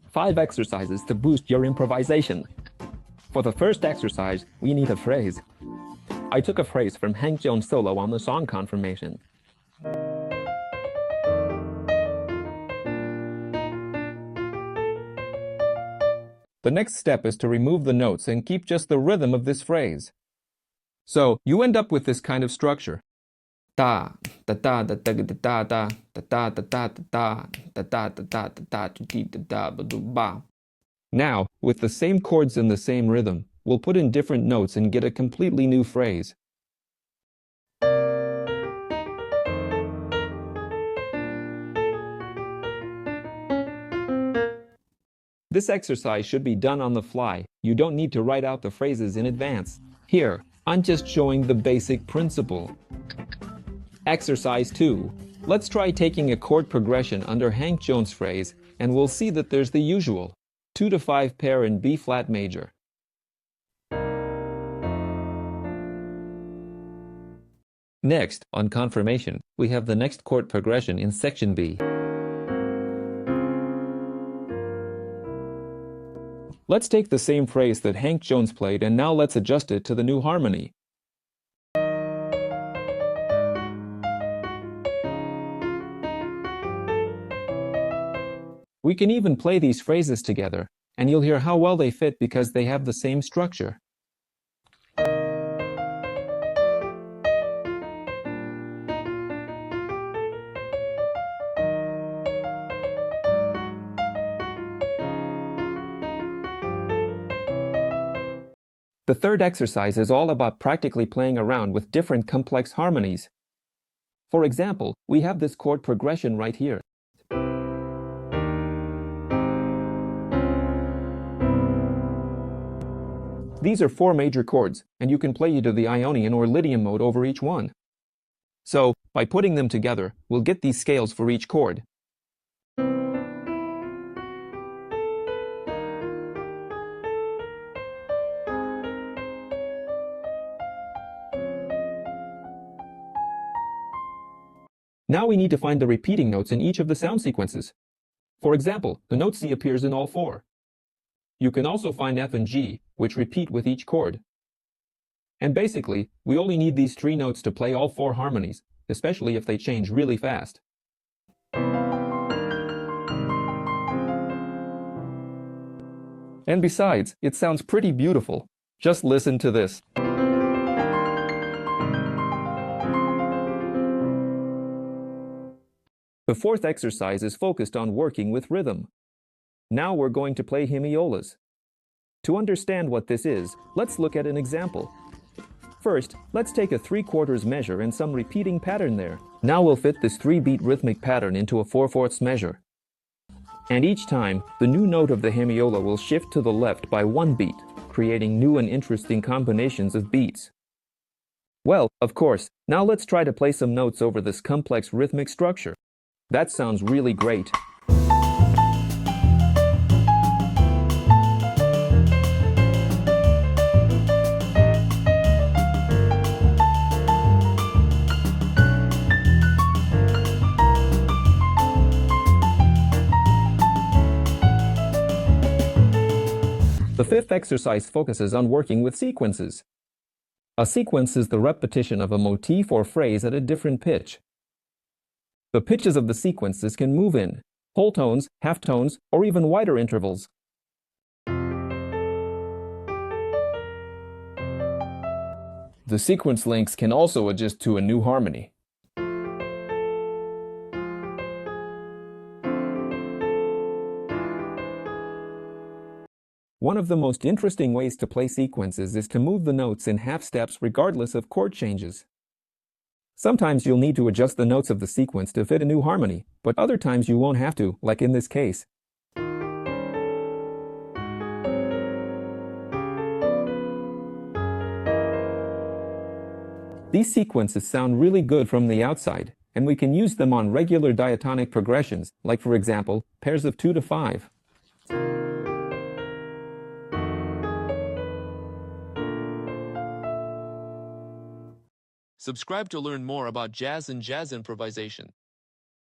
5 exercises to boost your improvisation. For the first exercise, we need a phrase. I took a phrase from Hank Jones' solo on the song Confirmation. The next step is to remove the notes and keep just the rhythm of this phrase. So you end up with this kind of structure. Da da da da da da da da da da da da da da da da da da da da. Now, with the same chords and the same rhythm, we'll put in different notes and get a completely new phrase. This exercise should be done on the fly. You don't need to write out the phrases in advance. Here, I'm just showing the basic principle. Exercise 2. Let's try taking a chord progression under Hank Jones' phrase, and we'll see that there's the usual 2 to 5 pair in B flat major. Next, on confirmation, we have the next chord progression in section B. Let's take the same phrase that Hank Jones played and now let's adjust it to the new harmony. We can even play these phrases together, and you'll hear how well they fit because they have the same structure. The third exercise is all about practically playing around with different complex harmonies. For example, we have this chord progression right here. These are 4 major chords, and you can play either the Ionian or Lydian mode over each one. So, by putting them together, we'll get these scales for each chord. Now we need to find the repeating notes in each of the sound sequences. For example, the note C appears in all 4. You can also find F and G, which repeat with each chord. And basically, we only need these 3 notes to play all 4 harmonies, especially if they change really fast. And besides, it sounds pretty beautiful. Just listen to this. The fourth exercise is focused on working with rhythm. Now we're going to play hemiolas. To understand what this is, let's look at an example. First, let's take a 3/4 measure and some repeating pattern there. Now we'll fit this 3-beat rhythmic pattern into a 4/4 measure. And each time, the new note of the hemiola will shift to the left by 1 beat, creating new and interesting combinations of beats. Well, of course, now let's try to play some notes over this complex rhythmic structure. That sounds really great. The fifth exercise focuses on working with sequences. A sequence is the repetition of a motif or phrase at a different pitch. The pitches of the sequences can move in whole tones, half tones, or even wider intervals. The sequence lengths can also adjust to a new harmony. One of the most interesting ways to play sequences is to move the notes in half steps regardless of chord changes. Sometimes you'll need to adjust the notes of the sequence to fit a new harmony, but other times you won't have to, like in this case. These sequences sound really good from the outside, and we can use them on regular diatonic progressions, like for example, pairs of 2 to 5. Subscribe to learn more about jazz and jazz improvisation.